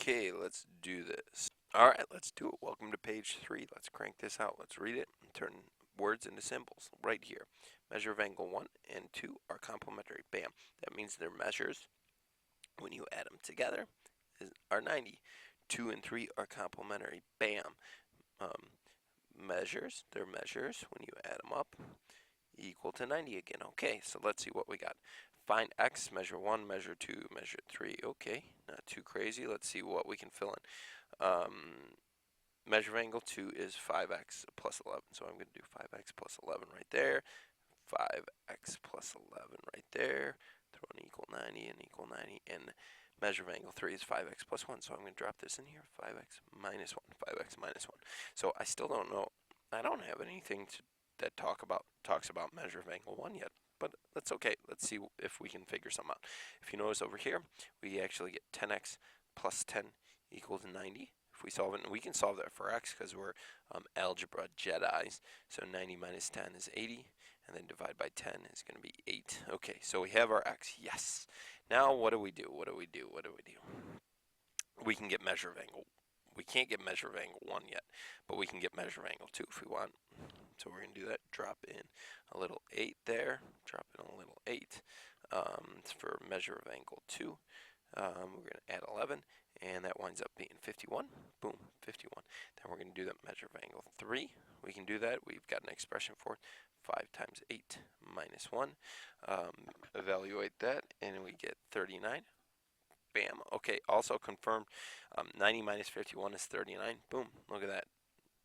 Okay, let's do this. All right, let's do it. Welcome to page 3. Let's crank this out. Let's read it and turn words into symbols right here. Measure of angle 1 and 2 are complementary. Bam. That means their measures, when you add them together, are 90. 2 and 3 are complementary. Bam. Their measures, when you add them up, equal to 90 again. Okay, so let's see what we got. Find x, measure 1, measure 2, measure 3. Okay, not too crazy. Let's see what we can fill in. Measure of angle 2 is 5x plus 11. So I'm going to do 5x plus 11 right there. 5x plus 11 right there. Throw an equal 90 and equal 90. And measure of angle 3 is 5x plus 1. So I'm going to drop this in here. 5x minus 1. 5x minus 1. So I still don't know. I don't have anything that talks about measure of angle 1 yet. But that's okay. Let's see if we can figure some out. If you notice over here, we actually get 10x plus 10 equals 90. If we solve it, and we can solve that for x because we're algebra Jedis. So 90 minus 10 is 80, and then divide by 10 is going to be 8. Okay, so we have our x. Yes. Now what do we do? We can get measure of angle. We can't get measure of angle 1 yet, but we can get measure of angle 2 if we want. So we're going to do that. Drop in a little 8 there. Drop in a little 8 for measure of angle 2. We're going to add 11, and that winds up being 51. Boom, 51. Then we're going to do that measure of angle 3. We can do that. We've got an expression for it. 5 times 8 minus 1. Evaluate that, and we get 39. Bam. Okay, also confirmed 90 minus 51 is 39. Boom, look at that.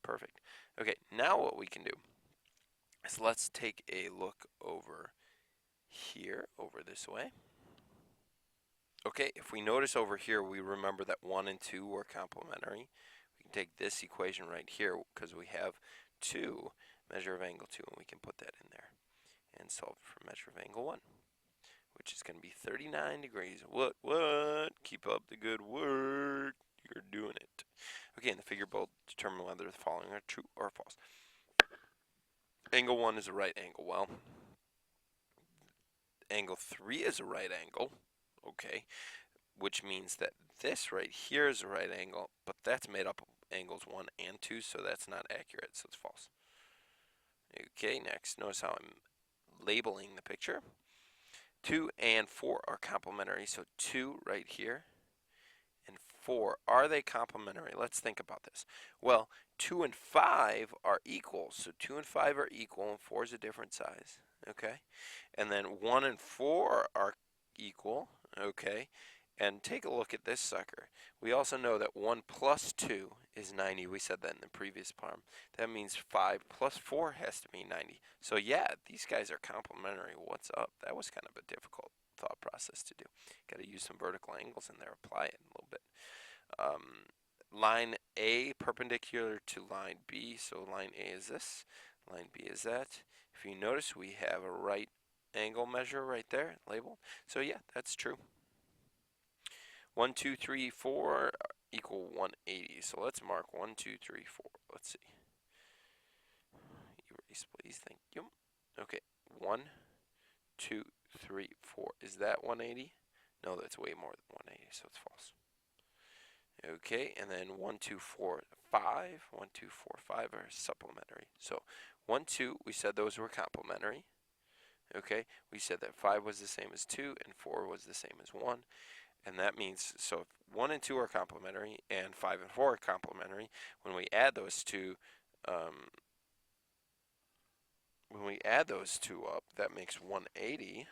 Perfect. Okay, now what we can do is let's take a look over here, over this way. Okay, if we notice over here, we remember that 1 and 2 were complementary. We can take this equation right here because we have 2, measure of angle 2, and we can put that in there and solve for measure of angle 1, which is going to be 39 degrees. What? Keep up the good work. You're doing it. Okay, in the figure below, determine whether the following are true or false. Angle 1 is a right angle. Well, angle 3 is a right angle. Okay, which means that this right here is a right angle, but that's made up of angles 1 and 2, so that's not accurate, so it's false. Okay, next, notice how I'm labeling the picture. 2 and 4 are complementary, so 2 right here and 4, are they complementary? Let's think about this. Well, 2 and 5 are equal, so 2 and 5 are equal, and 4 is a different size, okay? And then 1 and 4 are equal, okay? And take a look at this sucker. We also know that 1 plus 2 is 90. We said that in the previous problem. That means 5 plus 4 has to be 90. So yeah, these guys are complementary. What's up? That was kind of a difficult thought process to do. Got to use some vertical angles in there, apply it a little bit. Line A perpendicular to line B. So line A is this. Line B is that. If you notice, we have a right angle measure right there labeled. So yeah, that's true. 1, 2, 3, 4 equal 180. So let's mark 1, 2, 3, 4. Let's see. Erase, please. Thank you. Okay. 1, 2, 3, 4. Is that 180? No, that's way more than 180, so it's false. Okay, and then 1, 2, 4, 5. 1, 2, 4, 5 are supplementary. So 1, 2, we said those were complementary. Okay, we said that 5 was the same as 2 and 4 was the same as 1. And that means, so if 1 and 2 are complementary and 5 and 4 are complementary, when we add those two, up, that makes 180.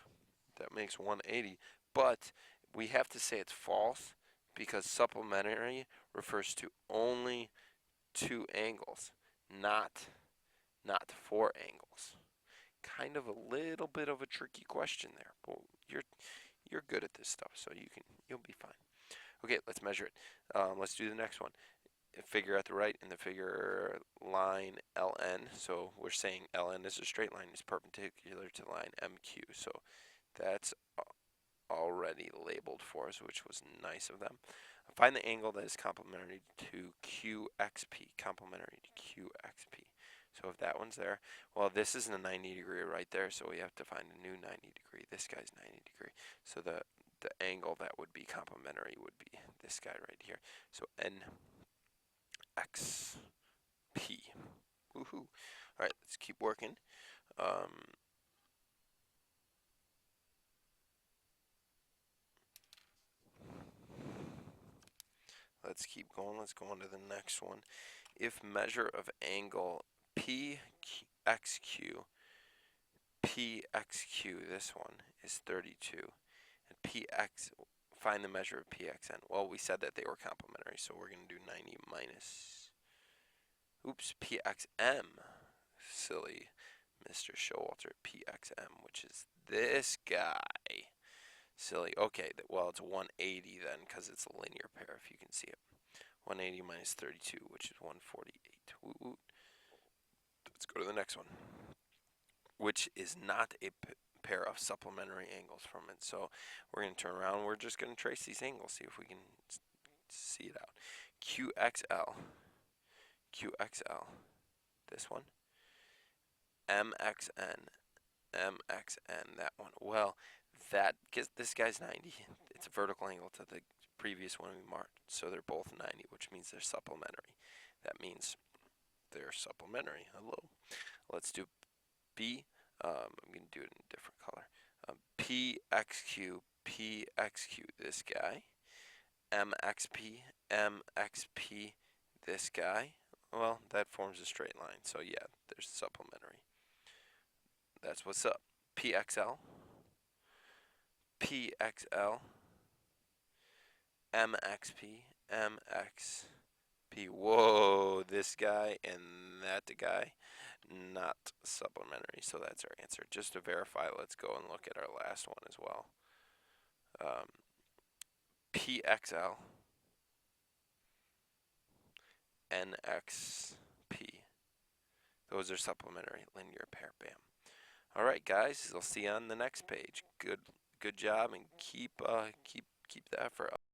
That makes 180. But we have to say it's false because supplementary refers to only 2 angles, not 4 angles. Kind of a little bit of a tricky question there, but you're good at this stuff, so you'll be fine. Okay, let's measure it. Let's do the next one. Figure at the right in the figure line LN. So we're saying LN is a straight line, is perpendicular to line MQ. So that's already labeled for us, which was nice of them. Find the angle that is complementary to QXP. Complementary to QXP. So if that one's there, well, this is a 90 degree right there, so we have to find a new 90 degree. This guy's 90 degree. So the angle that would be complementary would be this guy right here. So NXP. Woohoo. All right, let's keep working. Let's keep going. Let's go on to the next one. If measure of angle PXQ, this one, is 32, and PX, find the measure of PXN. Well, we said that they were complementary, so we're going to do 90 minus, PXM. Silly Mr. Showalter, PXM, which is this guy. Silly. Okay, well, it's 180 then, because it's a linear pair, if you can see it. 180 minus 32, which is 148. Woot woot. Let's go to the next one, which is not a pair of supplementary angles from it. So we're going to turn around. We're just going to trace these angles, see if we can see it out. QXL, this one. MXN, that one. Well, this guy's 90. It's a vertical angle to the previous one we marked, so they're both 90, which means they're supplementary. That means they're supplementary. Hello. Let's do B. I'm going to do it in a different color. PXQ, this guy. MXP, this guy. Well, that forms a straight line, so yeah, they're supplementary. That's what's up. PXL, MXP. Whoa, this guy and that guy, not supplementary. So that's our answer. Just to verify, let's go and look at our last one as well. PXL, NXP. Those are supplementary linear pair. Bam. All right, guys. I'll see you on the next page. Good job, and keep the effort up.